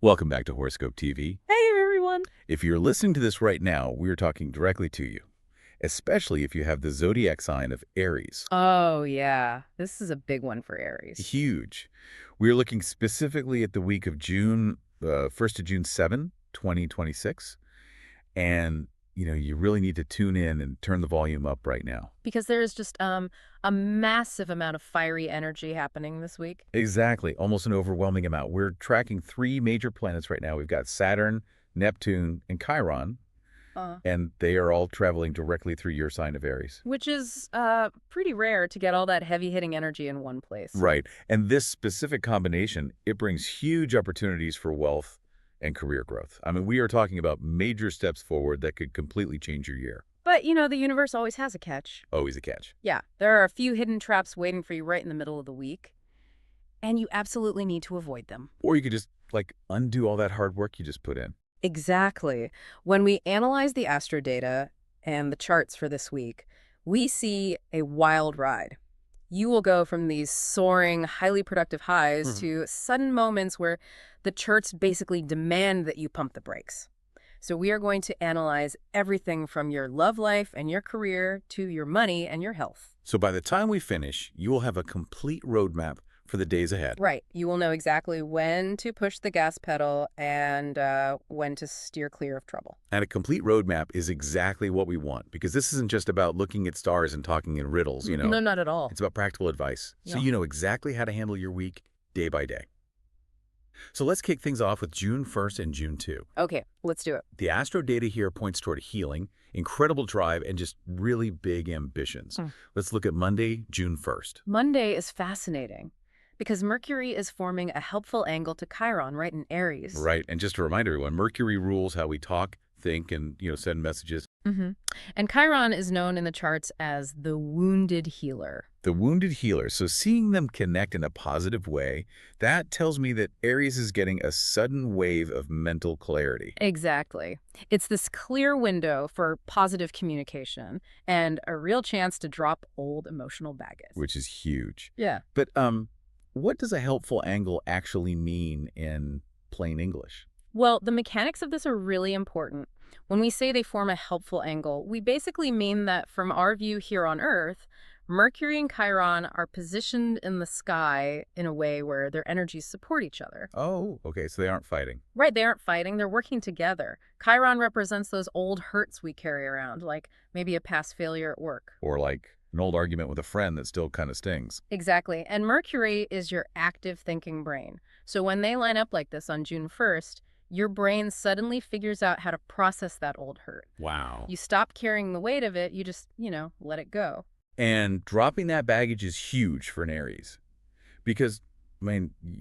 Welcome back to Horoscope TV. Hey everyone! If you're listening to this right now, we're talking directly to you, especially if you have the zodiac sign of Aries. Oh yeah, this is a big one for Aries. Huge. We're looking specifically at the week of June 1st to June 7, 2026. And, you really need to tune in and turn the volume up right now. Because there is just a massive amount of fiery energy happening this week. Exactly. Almost an overwhelming amount. We're tracking three major planets right now. We've got Saturn, Neptune, and Chiron. And they are all traveling directly through your sign of Aries. Which is pretty rare to get all that heavy-hitting energy in one place. Right. And this specific combination, it brings huge opportunities for wealth and career growth. I mean, we are talking about major steps forward that could completely change your year. But, the universe always has a catch. Always a catch. Yeah, there are a few hidden traps waiting for you right in the middle of the week. And you absolutely need to avoid them. Or you could just, undo all that hard work you just put in. Exactly. When we analyze the astro data and the charts for this week, we see a wild ride. You will go from these soaring, highly productive highs to sudden moments where the charts basically demand that you pump the brakes. So we are going to analyze everything from your love life and your career to your money and your health. So by the time we finish, you will have a complete roadmap for the days ahead. Right. You will know exactly when to push the gas pedal and when to steer clear of trouble. And a complete roadmap is exactly what we want, because this isn't just about looking at stars and talking in riddles, No, not at all. It's about practical advice, so you know exactly how to handle your week day by day. So let's kick things off with June 1st and June 2. Okay, let's do it. The astro data here points toward healing, incredible drive, and just really big ambitions. Let's look at Monday, June 1st. Monday is fascinating because Mercury is forming a helpful angle to Chiron right in Aries. Right, and just to remind everyone, Mercury rules how we talk, think, and send messages. And Chiron is known in the charts as the wounded healer. The wounded healer. So seeing them connect in a positive way, that tells me that Aries is getting a sudden wave of mental clarity. Exactly. It's this clear window for positive communication and a real chance to drop old emotional baggage. Which is huge. Yeah. But what does a helpful angle actually mean in plain English? Well, the mechanics of this are really important. When we say they form a helpful angle, we basically mean that from our view here on Earth, Mercury and Chiron are positioned in the sky in a way where their energies support each other. Oh, okay, so they aren't fighting. Right, they aren't fighting, they're working together. Chiron represents those old hurts we carry around, like maybe a past failure at work. Or like an old argument with a friend that still kind of stings. Exactly, and Mercury is your active thinking brain. So when they line up like this on June 1st, your brain suddenly figures out how to process that old hurt. Wow. You stop carrying the weight of it, you just, let it go. And dropping that baggage is huge for an Aries. Because,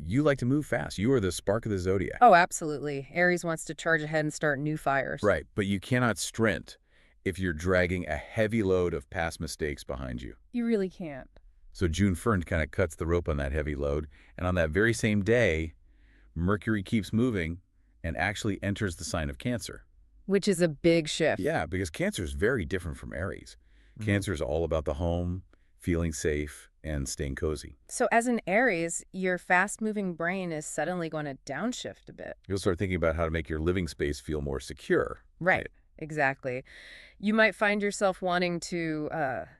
you like to move fast. You are the spark of the zodiac. Oh, absolutely. Aries wants to charge ahead and start new fires. Right, but you cannot sprint if you're dragging a heavy load of past mistakes behind you. You really can't. So June 1st kind of cuts the rope on that heavy load. And on that very same day, Mercury keeps moving and actually enters the sign of Cancer. Which is a big shift. Yeah, because Cancer is very different from Aries. Cancer is all about the home, feeling safe, and staying cozy. So as an Aries, your fast-moving brain is suddenly going to downshift a bit. You'll start thinking about how to make your living space feel more secure. Right. Exactly. You might find yourself wanting to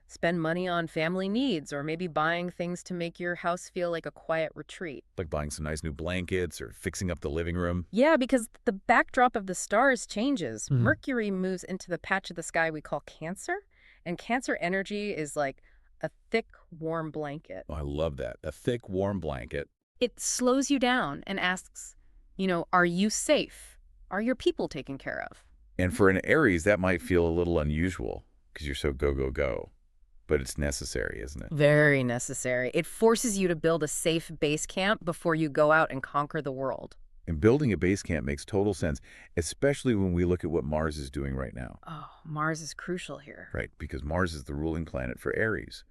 spend money on family needs or maybe buying things to make your house feel like a quiet retreat. Like buying some nice new blankets or fixing up the living room. Yeah, because the backdrop of the stars changes. Mercury moves into the patch of the sky we call Cancer, and Cancer energy is like a thick, warm blanket. Oh, I love that. A thick, warm blanket. It slows you down and asks, are you safe? Are your people taken care of? And for an Aries, that might feel a little unusual because you're so go, go, go. But it's necessary, isn't it? Very necessary. It forces you to build a safe base camp before you go out and conquer the world. And building a base camp makes total sense, especially when we look at what Mars is doing right now. Oh, Mars is crucial here. Right, because Mars is the ruling planet for Aries.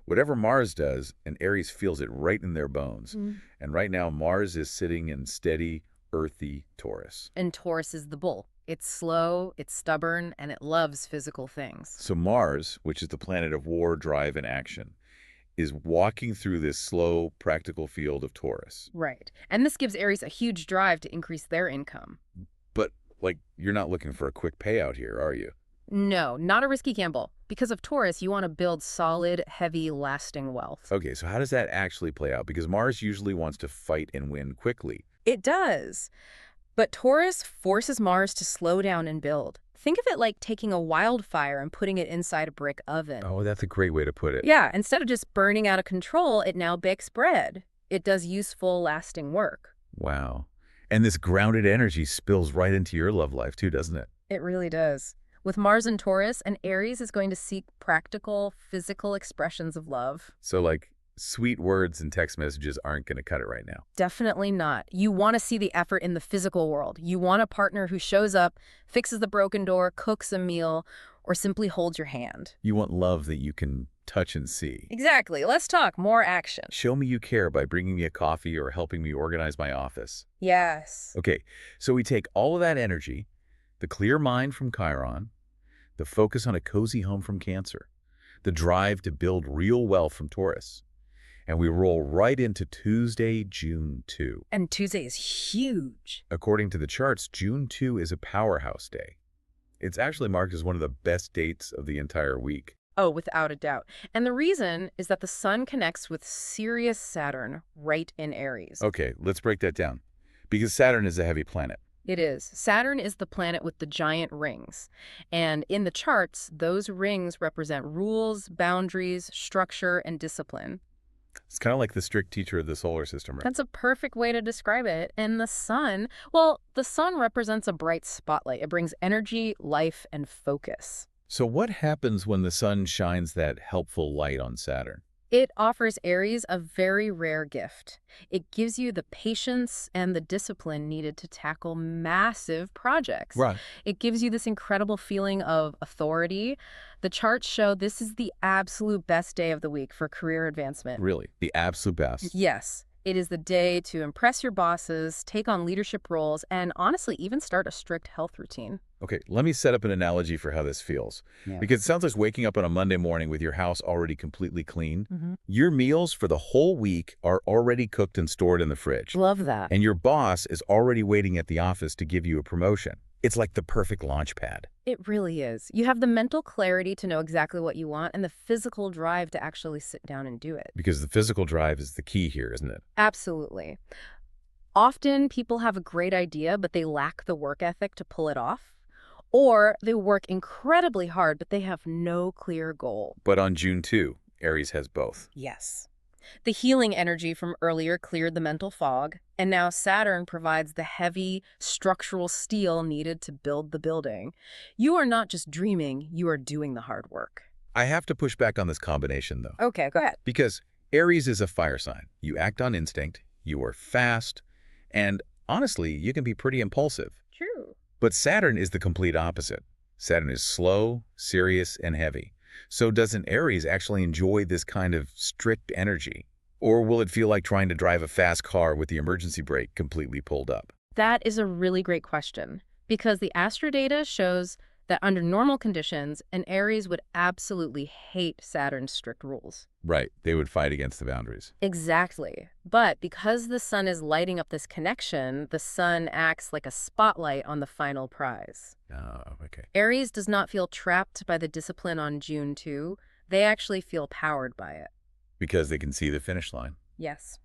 Whatever Mars does, an Aries feels it right in their bones. And right now, Mars is sitting in steady, earthy Taurus. And Taurus is the bull. It's slow, it's stubborn, and it loves physical things. So Mars, which is the planet of war, drive, and action, is walking through this slow, practical field of Taurus. Right. And this gives Aries a huge drive to increase their income. But, like, you're not looking for a quick payout here, are you? No, not a risky gamble. Because of Taurus, you want to build solid, heavy, lasting wealth. Okay, so how does that actually play out? Because Mars usually wants to fight and win quickly. It does. But Taurus forces Mars to slow down and build. Think of it like taking a wildfire and putting it inside a brick oven. Oh, that's a great way to put it. Yeah, instead of just burning out of control, it now bakes bread. It does useful, lasting work. Wow. And this grounded energy spills right into your love life too, doesn't it? It really does. With Mars and Taurus, and Aries is going to seek practical, physical expressions of love. So, like, sweet words and text messages aren't going to cut it right now. Definitely not. You want to see the effort in the physical world. You want a partner who shows up, fixes the broken door, cooks a meal, or simply holds your hand. You want love that you can touch and see. Exactly. Let's talk more action. Show me you care by bringing me a coffee or helping me organize my office. Yes. Okay, so we take all of that energy, the clear mind from Chiron, the focus on a cozy home from Cancer, the drive to build real wealth from Taurus, and we roll right into Tuesday, June 2. And Tuesday is huge. According to the charts, June 2 is a powerhouse day. It's actually marked as one of the best dates of the entire week. Oh, without a doubt. And the reason is that the sun connects with Sirius Saturn right in Aries. Okay, let's break that down. Because Saturn is a heavy planet. It is. Saturn is the planet with the giant rings. And in the charts, those rings represent rules, boundaries, structure, and discipline. It's kind of like the strict teacher of the solar system, right? That's a perfect way to describe it. And the sun, well, the sun represents a bright spotlight. It brings energy, life, and focus. So what happens when the sun shines that helpful light on Saturn? It offers Aries a very rare gift. It gives you the patience and the discipline needed to tackle massive projects. Right. It gives you this incredible feeling of authority. The charts show this is the absolute best day of the week for career advancement. Really, the absolute best. Yes, it is the day to impress your bosses, take on leadership roles, and honestly, even start a strict health routine. Okay, let me set up an analogy for how this feels. Yeah. Because it sounds like waking up on a Monday morning with your house already completely clean. Mm-hmm. Your meals for the whole week are already cooked and stored in the fridge. Love that. And your boss is already waiting at the office to give you a promotion. It's like the perfect launch pad. It really is. You have the mental clarity to know exactly what you want and the physical drive to actually sit down and do it. Because the physical drive is the key here, isn't it? Absolutely. Often people have a great idea, but they lack the work ethic to pull it off. Or they work incredibly hard, but they have no clear goal. But on June 2, Aries has both. Yes. The healing energy from earlier cleared the mental fog, and now Saturn provides the heavy, structural steel needed to build the building. You are not just dreaming, you are doing the hard work. I have to push back on this combination, though. Okay, go ahead. Because Aries is a fire sign. You act on instinct, you are fast, and honestly, you can be pretty impulsive. True. But Saturn is the complete opposite. Saturn is slow, serious, and heavy. So doesn't Aries actually enjoy this kind of strict energy? Or will it feel like trying to drive a fast car with the emergency brake completely pulled up? That is a really great question, because the astrodata shows that under normal conditions, an Aries would absolutely hate Saturn's strict rules. Right, they would fight against the boundaries. Exactly. But because the sun is lighting up this connection, the sun acts like a spotlight on the final prize. Oh, okay. Aries does not feel trapped by the discipline on June 2. They actually feel powered by it. Because they can see the finish line. Yes.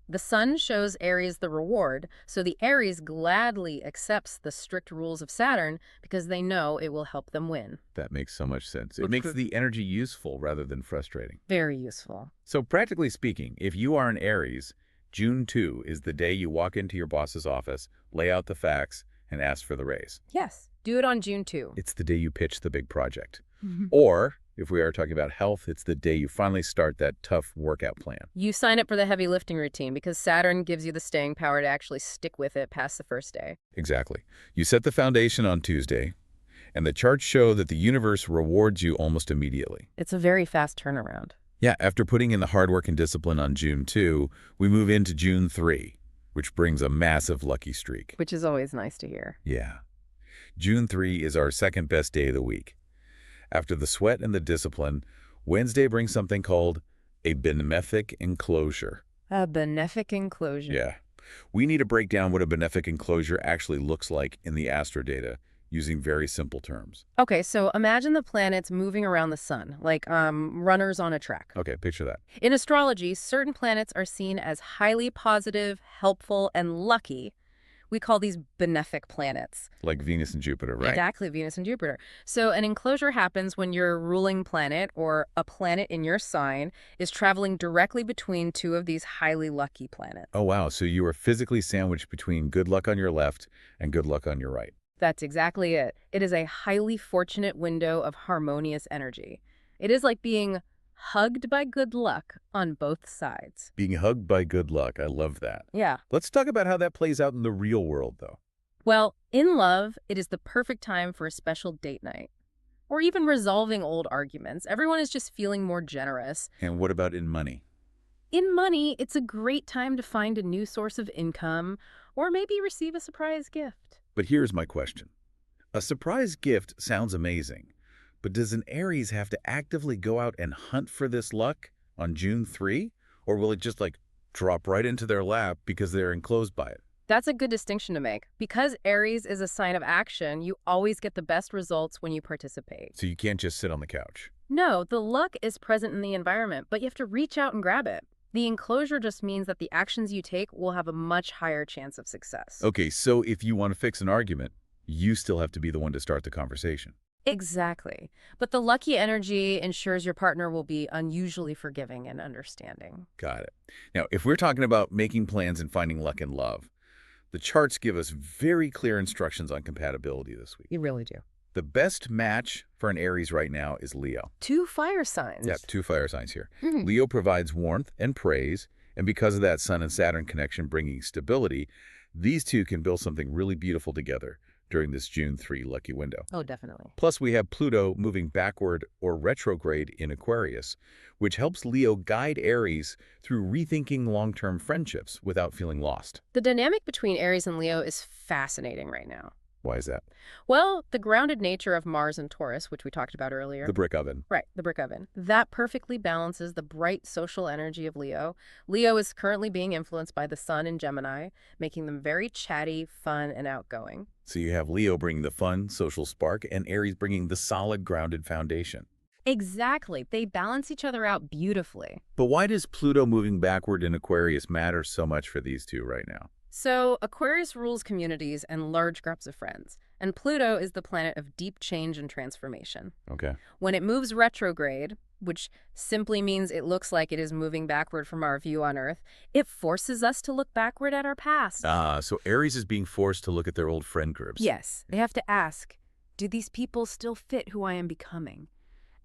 The sun shows Aries the reward, so the Aries gladly accepts the strict rules of Saturn because they know it will help them win. That makes so much sense. It makes the energy useful rather than frustrating. Very useful. So practically speaking, if you are an Aries, June 2 is the day you walk into your boss's office, lay out the facts, and ask for the raise. Yes. Do it on June 2. It's the day you pitch the big project. Or, if we are talking about health, it's the day you finally start that tough workout plan. You sign up for the heavy lifting routine because Saturn gives you the staying power to actually stick with it past the first day. Exactly. You set the foundation on Tuesday, and the charts show that the universe rewards you almost immediately. It's a very fast turnaround. Yeah, after putting in the hard work and discipline on June 2, we move into June 3, which brings a massive lucky streak. Which is always nice to hear. Yeah. June 3 is our second best day of the week. After the sweat and the discipline, Wednesday brings something called A benefic enclosure. A benefic enclosure. Yeah. We need to break down what a benefic enclosure actually looks like in the astrodata using very simple terms. Okay, so imagine the planets moving around the sun, like runners on a track. Okay, picture that. In astrology, certain planets are seen as highly positive, helpful, and lucky. We call these benefic planets. Like Venus and Jupiter, right? Exactly, Venus and Jupiter. So an enclosure happens when your ruling planet, or a planet in your sign, is traveling directly between two of these highly lucky planets. Oh, wow. So you are physically sandwiched between good luck on your left and good luck on your right. That's exactly it. It is a highly fortunate window of harmonious energy. It is like being hugged by good luck on both sides. Being hugged by good luck. I love that. Yeah. Let's talk about how that plays out in the real world, though. Well, in love, it is the perfect time for a special date night. Or even resolving old arguments. Everyone is just feeling more generous. And what about in money? In money, it's a great time to find a new source of income or maybe receive a surprise gift. But here's my question. A surprise gift sounds amazing, but does an Aries have to actively go out and hunt for this luck on June 3? Or will it just drop right into their lap because they're enclosed by it? That's a good distinction to make. Because Aries is a sign of action, you always get the best results when you participate. So you can't just sit on the couch. No, the luck is present in the environment, but you have to reach out and grab it. The enclosure just means that the actions you take will have a much higher chance of success. Okay, so if you want to fix an argument, you still have to be the one to start the conversation. Exactly. But the lucky energy ensures your partner will be unusually forgiving and understanding. Got it. Now, if we're talking about making plans and finding luck in love, the charts give us very clear instructions on compatibility this week. You really do. The best match for an Aries right now is Leo. 2 fire signs. Yeah, 2 fire signs here. Mhm. Leo provides warmth and praise, and because of that Sun and Saturn connection bringing stability, these two can build something really beautiful together during this June 3 lucky window. Oh, definitely. Plus, we have Pluto moving backward or retrograde in Aquarius, which helps Leo guide Aries through rethinking long-term friendships without feeling lost. The dynamic between Aries and Leo is fascinating right now. Why is that? Well, the grounded nature of Mars and Taurus, which we talked about earlier. The brick oven. Right, the brick oven. That perfectly balances the bright social energy of Leo. Leo is currently being influenced by the Sun in Gemini, making them very chatty, fun, and outgoing. So you have Leo bringing the fun, social spark, and Aries bringing the solid, grounded foundation. Exactly. They balance each other out beautifully. But why does Pluto moving backward in Aquarius matter so much for these two right now? So Aquarius rules communities and large groups of friends, and Pluto is the planet of deep change and transformation. Okay. When it moves retrograde, which simply means it looks like it is moving backward from our view on Earth, it forces us to look backward at our past. So Aries is being forced to look at their old friend groups. Yes, they have to ask, do these people still fit who I am becoming?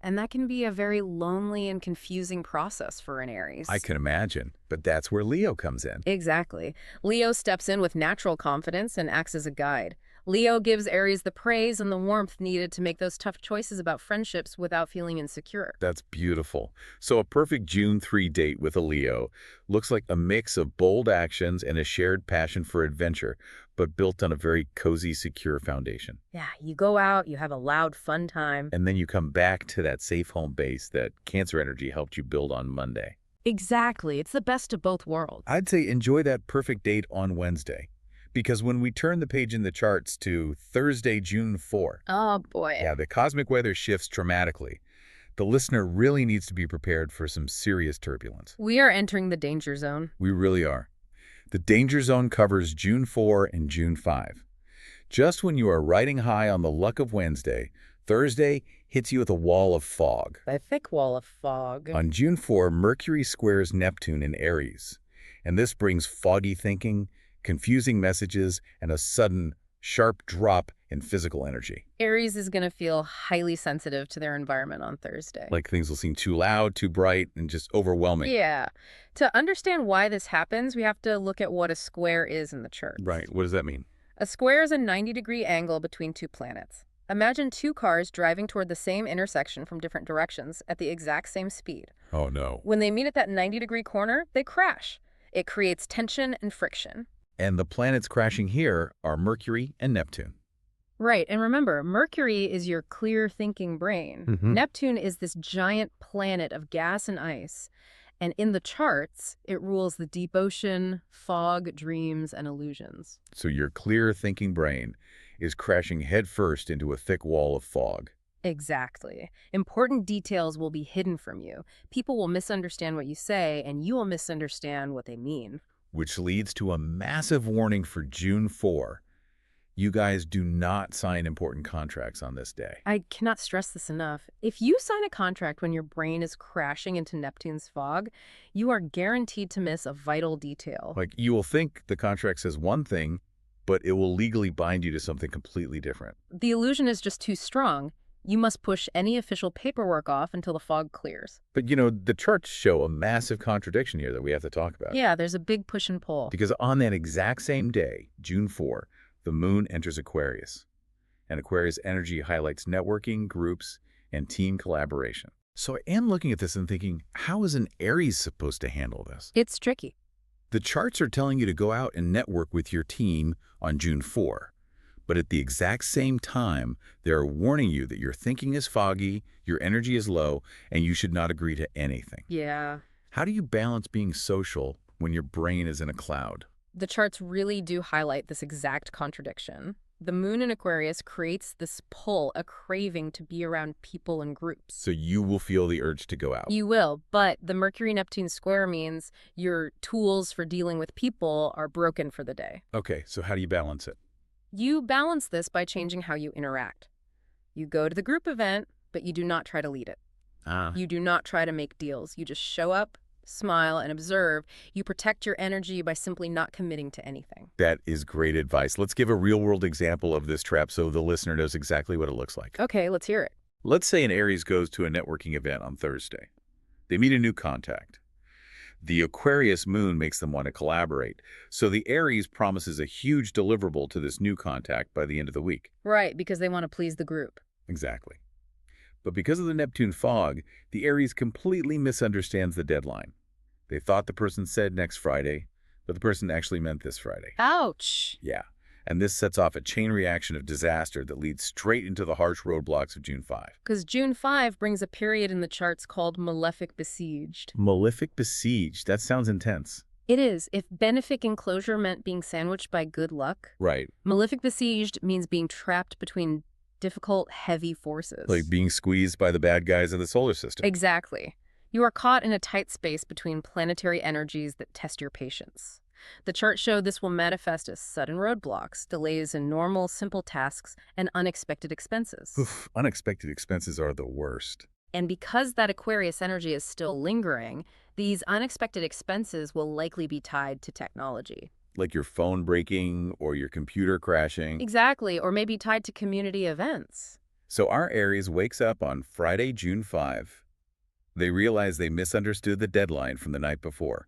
And that can be a very lonely and confusing process for an Aries. I can imagine, but that's where Leo comes in. Exactly. Leo steps in with natural confidence and acts as a guide. Leo gives Aries the praise and the warmth needed to make those tough choices about friendships without feeling insecure. That's beautiful. So a perfect June 3 date with a Leo looks like a mix of bold actions and a shared passion for adventure, but built on a very cozy, secure foundation. Yeah, you go out, you have a loud, fun time. And then you come back to that safe home base that Cancer energy helped you build on Monday. Exactly. It's the best of both worlds. I'd say enjoy that perfect date on Wednesday. Because when we turn the page in the charts to Thursday, June 4, Oh, boy. yeah, the cosmic weather shifts dramatically. The listener really needs to be prepared for some serious turbulence. We are entering the danger zone. We really are. The danger zone covers June 4 and June 5. Just when you are riding high on the luck of Wednesday, Thursday hits you with a wall of fog. A thick wall of fog. On June 4, Mercury squares Neptune in Aries, and this brings foggy thinking, confusing messages, and a sudden, sharp drop in physical energy. Aries is going to feel highly sensitive to their environment on Thursday. Like things will seem too loud, too bright, and just overwhelming. Yeah. To understand why this happens, we have to look at what a square is in the chart. Right. What does that mean? A square is a 90-degree angle between two planets. Imagine two cars driving toward the same intersection from different directions at the exact same speed. Oh, no. When they meet at that 90-degree corner, they crash. It creates tension and friction. And the planets crashing here are Mercury and Neptune. Right, and remember, Mercury is your clear thinking brain. Mhm. Neptune is this giant planet of gas and ice. And in the charts, it rules the deep ocean, fog, dreams, and illusions. So your clear thinking brain is crashing headfirst into a thick wall of fog. Exactly. Important details will be hidden from you. People will misunderstand what you say, and you will misunderstand what they mean. Which leads to a massive warning for June 4. You guys do not sign important contracts on this day. I cannot stress this enough. If you sign a contract when your brain is crashing into Neptune's fog, you are guaranteed to miss a vital detail. Like, you will think the contract says one thing, but it will legally bind you to something completely different. The illusion is just too strong. You must push any official paperwork off until the fog clears. But, the charts show a massive contradiction here that we have to talk about. Yeah, there's a big push and pull. Because on that exact same day, June 4, the moon enters Aquarius. And Aquarius energy highlights networking, groups, and team collaboration. So I am looking at this and thinking, how is an Aries supposed to handle this? It's tricky. The charts are telling you to go out and network with your team on June 4. But at the exact same time, they're warning you that your thinking is foggy, your energy is low, and you should not agree to anything. Yeah. How do you balance being social when your brain is in a cloud? The charts really do highlight this exact contradiction. The moon in Aquarius creates this pull, a craving to be around people and groups. So you will feel the urge to go out. You will, but the Mercury-Neptune square means your tools for dealing with people are broken for the day. Okay, so how do you balance it? You balance this by changing how you interact. You go to the group event, but you do not try to lead it. You do not try to make deals. You just show up, smile, and observe. You protect your energy by simply not committing to anything. That is great advice. Let's give a real-world example of this trap so the listener knows exactly what it looks like. Okay, let's hear it. Let's say an Aries goes to a networking event on Thursday. They meet a new contact. The Aquarius moon makes them want to collaborate, so the Aries promises a huge deliverable to this new contact by the end of the week. Right, because they want to please the group. Exactly. But because of the Neptune fog, the Aries completely misunderstands the deadline. They thought the person said next Friday, but the person actually meant this Friday. Ouch! Yeah, and this sets off a chain reaction of disaster that leads straight into the harsh roadblocks of June 5. Because June 5 brings a period in the charts called malefic besieged. Malefic besieged, that sounds intense. It is. If benefic enclosure meant being sandwiched by good luck, Right. malefic besieged means being trapped between difficult, heavy forces. Like being squeezed by the bad guys of the solar system. Exactly. You are caught in a tight space between planetary energies that test your patience. The chart showed this will manifest as sudden roadblocks, delays in normal, simple tasks, and unexpected expenses. Oof, unexpected expenses are the worst. And because that Aquarius energy is still lingering, these unexpected expenses will likely be tied to technology. Like your phone breaking or your computer crashing. Exactly, or maybe tied to community events. So our Aries wakes up on Friday, June 5. They realize they misunderstood the deadline from the night before.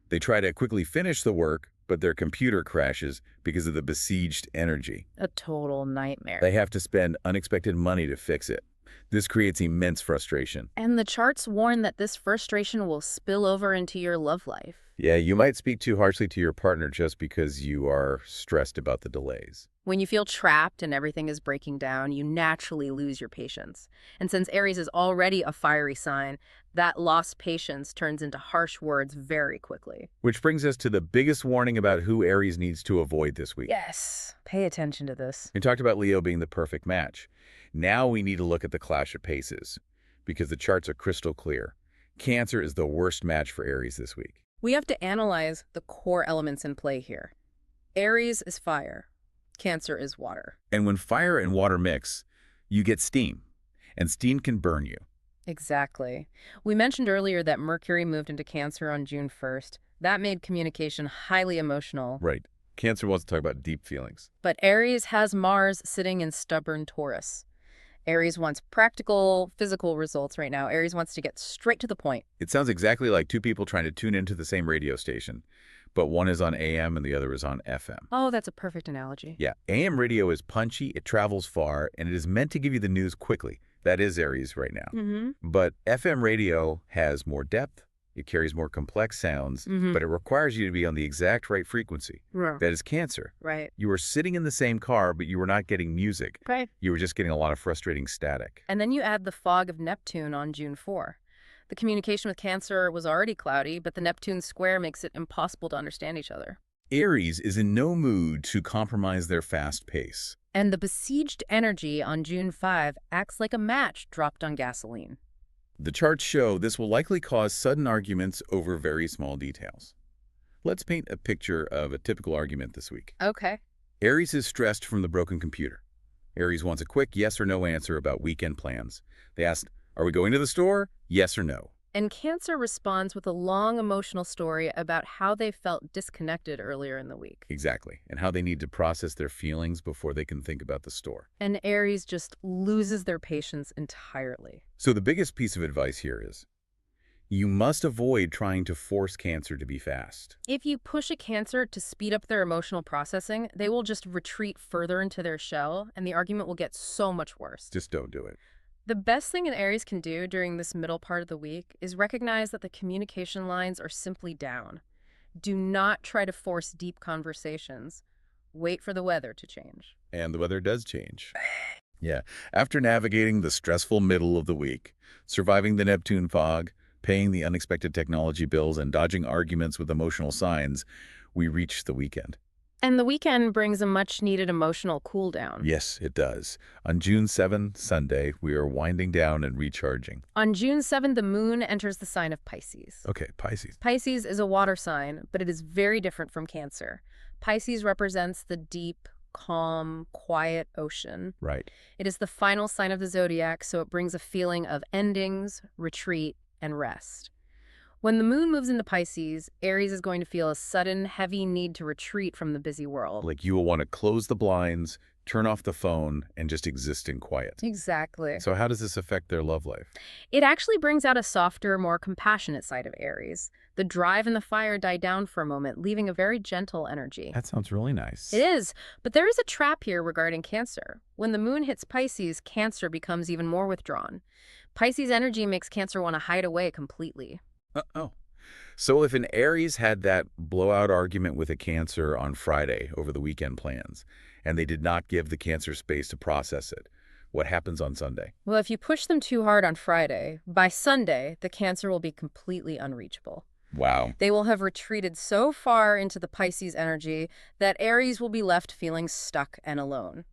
They try to quickly finish the work, but their computer crashes because of the besieged energy. A total nightmare. They have to spend unexpected money to fix it. This creates immense frustration. And the charts warn that this frustration will spill over into your love life. Yeah, you might speak too harshly to your partner just because you are stressed about the delays. When you feel trapped and everything is breaking down, you naturally lose your patience. And since Aries is already a fiery sign, that lost patience turns into harsh words very quickly. Which brings us to the biggest warning about who Aries needs to avoid this week. Yes, pay attention to this. We talked about Leo being the perfect match. Now we need to look at the clash of paces, because the charts are crystal clear. Cancer is the worst match for Aries this week. We have to analyze the core elements in play here. Aries is fire. Cancer is water. And when fire and water mix, you get steam, and steam can burn you. Exactly. We mentioned earlier that Mercury moved into Cancer on June 1st. That made communication highly emotional. Right. Cancer wants to talk about deep feelings. But Aries has Mars sitting in stubborn Taurus. Aries wants practical, physical results right now. Aries wants to get straight to the point. It sounds exactly like two people trying to tune into the same radio station, but one is on AM and the other is on FM. Oh, that's a perfect analogy. Yeah, AM radio is punchy, it travels far, and it is meant to give you the news quickly. That is Aries right now. But FM radio has more depth, it carries more complex sounds, but it requires you to be on the exact right frequency. That is Cancer. Right. You were sitting in the same car, but you were not getting music. Right. You were just getting a lot of frustrating static. And then you add the fog of Neptune on June 4. The communication with Cancer was already cloudy, but the Neptune square makes it impossible to understand each other. Aries is in no mood to compromise their fast pace. And the besieged energy on June 5 acts like a match dropped on gasoline. The charts show this will likely cause sudden arguments over very small details. Let's paint a picture of a typical argument this week. Okay. Aries is stressed from the broken computer. Aries wants a quick yes or no answer about weekend plans. They ask, are we going to the store? Yes or no? And Cancer responds with a long emotional story about how they felt disconnected earlier in the week. Exactly, and how they need to process their feelings before they can think about the store. And Aries just loses their patience entirely. So the biggest piece of advice here is, you must avoid trying to force Cancer to be fast. If you push a Cancer to speed up their emotional processing, they will just retreat further into their shell, and the argument will get so much worse. Just don't do it. The best thing an Aries can do during this middle part of the week is recognize that the communication lines are simply down. Do not try to force deep conversations. Wait for the weather to change. And the weather does change. Yeah. After navigating the stressful middle of the week, surviving the Neptune fog, paying the unexpected technology bills, and dodging arguments with emotional signs, we reach the weekend. And the weekend brings a much-needed emotional cool-down. Yes, it does. On June 7, Sunday, we are winding down and recharging. On June 7, the moon enters the sign of Pisces. Okay, Pisces. Pisces is a water sign, but it is very different from Cancer. Pisces represents the deep, calm, quiet ocean. Right. It is the final sign of the zodiac, so it brings a feeling of endings, retreat, and rest. When the moon moves into Pisces, Aries is going to feel a sudden, heavy need to retreat from the busy world. Like you will want to close the blinds, turn off the phone, and just exist in quiet. Exactly. So how does this affect their love life? It actually brings out a softer, more compassionate side of Aries. The drive and the fire die down for a moment, leaving a very gentle energy. That sounds really nice. It is, but there is a trap here regarding Cancer. When the moon hits Pisces, Cancer becomes even more withdrawn. Pisces energy makes Cancer want to hide away completely. Oh. So if an Aries had that blowout argument with a Cancer on Friday over the weekend plans, and they did not give the Cancer space to process it, what happens on Sunday? Well, if you push them too hard on Friday, by Sunday, the Cancer will be completely unreachable. Wow. They will have retreated so far into the Pisces energy that Aries will be left feeling stuck and alone.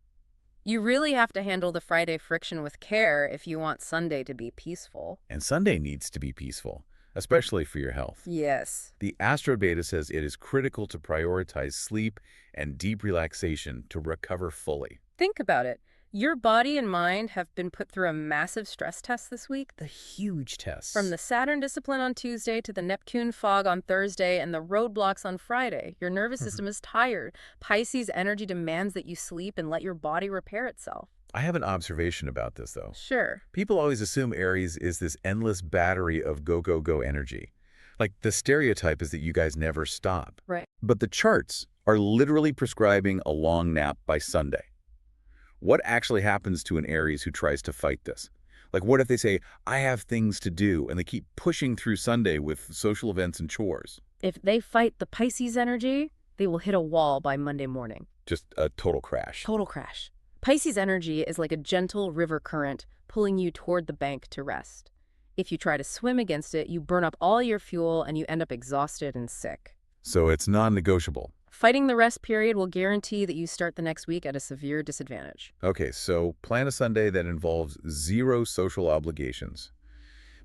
You really have to handle the Friday friction with care if you want Sunday to be peaceful. And Sunday needs to be peaceful, especially for your health. Yes. The Astro data says it is critical to prioritize sleep and deep relaxation to recover fully. Think about it. Your body and mind have been put through a massive stress test this week. The huge test. From the Saturn discipline on Tuesday to the Neptune fog on Thursday and the roadblocks on Friday, your nervous system is tired. Pisces energy demands that you sleep and let your body repair itself. I have an observation about this, though. Sure. People always assume Aries is this endless battery of go, go, go energy. Like the stereotype is that you guys never stop. Right. But the charts are literally prescribing a long nap by Sunday. What actually happens to an Aries who tries to fight this? Like, what if they say, I have things to do, and they keep pushing through Sunday with social events and chores? If they fight the Pisces energy, they will hit a wall by Monday morning. Just a total crash. Total crash. Pisces energy is like a gentle river current pulling you toward the bank to rest. If you try to swim against it, you burn up all your fuel and you end up exhausted and sick. So it's non-negotiable. Fighting the rest period will guarantee that you start the next week at a severe disadvantage. Okay, so plan a Sunday that involves zero social obligations.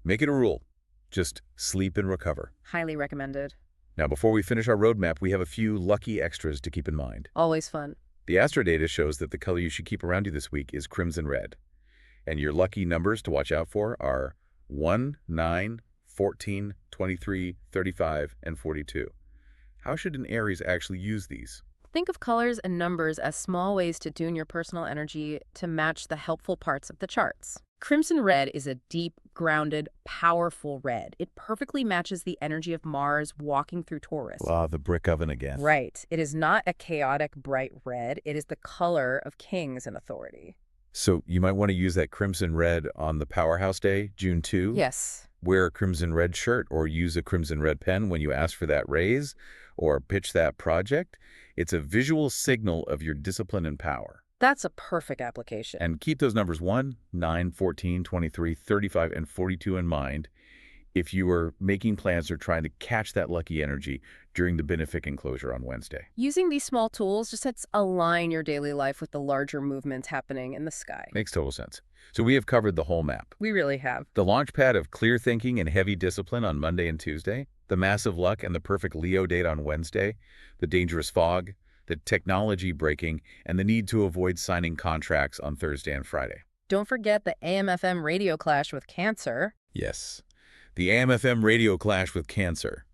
Make it a rule. Just sleep and recover. Highly recommended. Now, before we finish our roadmap, we have a few lucky extras to keep in mind. Always fun. The Astro data shows that the color you should keep around you this week is crimson red. And your lucky numbers to watch out for are 1, 9, 14, 23, 35, and 42. How should an Aries actually use these? Think of colors and numbers as small ways to tune your personal energy to match the helpful parts of the charts. Crimson red is a deep, grounded, powerful red. It perfectly matches the energy of Mars walking through Taurus. Ah, the brick oven again. Right. It is not a chaotic, bright red. It is the color of kings and authority. So you might want to use that crimson red on the Powerhouse Day, June 2. Yes. Wear a crimson red shirt or use a crimson red pen when you ask for that raise or pitch that project. It's a visual signal of your discipline and power. That's a perfect application. And keep those numbers 1, 9, 14, 23, 35, and 42 in mind. if you are making plans or trying to catch that lucky energy during the benefic enclosure on Wednesday. Using these small tools just lets align your daily life with the larger movements happening in the sky. Makes total sense. So we have covered the whole map. We really have. The launch pad of clear thinking and heavy discipline on Monday and Tuesday, the massive luck and the perfect Leo date on Wednesday, the dangerous fog, the technology breaking, and the need to avoid signing contracts on Thursday and Friday. Don't forget the AM/FM radio clash with Cancer. Yes, the AM/FM radio clash with Cancer.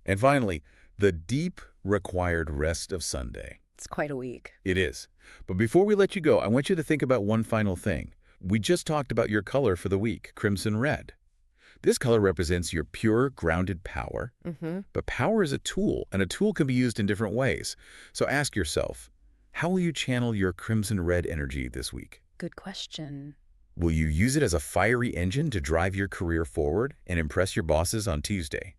And finally, the deep required rest of Sunday. It's quite a week. It is. But before we let you go, I want you to think about one final thing. We just talked about your color for the week, crimson red. This color represents your pure, grounded power. But power is a tool, and a tool can be used in different ways. So ask yourself, how will you channel your crimson red energy this week? Good question. Will you use it as a fiery engine to drive your career forward and impress your bosses on Tuesday?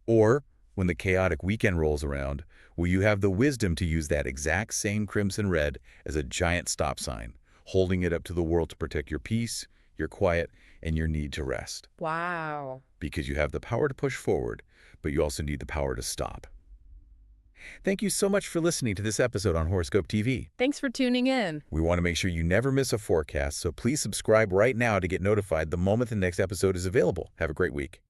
Or, when the chaotic weekend rolls around, will you have the wisdom to use that exact same crimson red as a giant stop sign, holding it up to the world to protect your peace, your quiet, and your need to rest? Wow. Because you have the power to push forward, but you also need the power to stop. Thank you so much for listening to this episode on Horoscope TV. Thanks for tuning in. We want to make sure you never miss a forecast, so please subscribe right now to get notified the moment the next episode is available. Have a great week.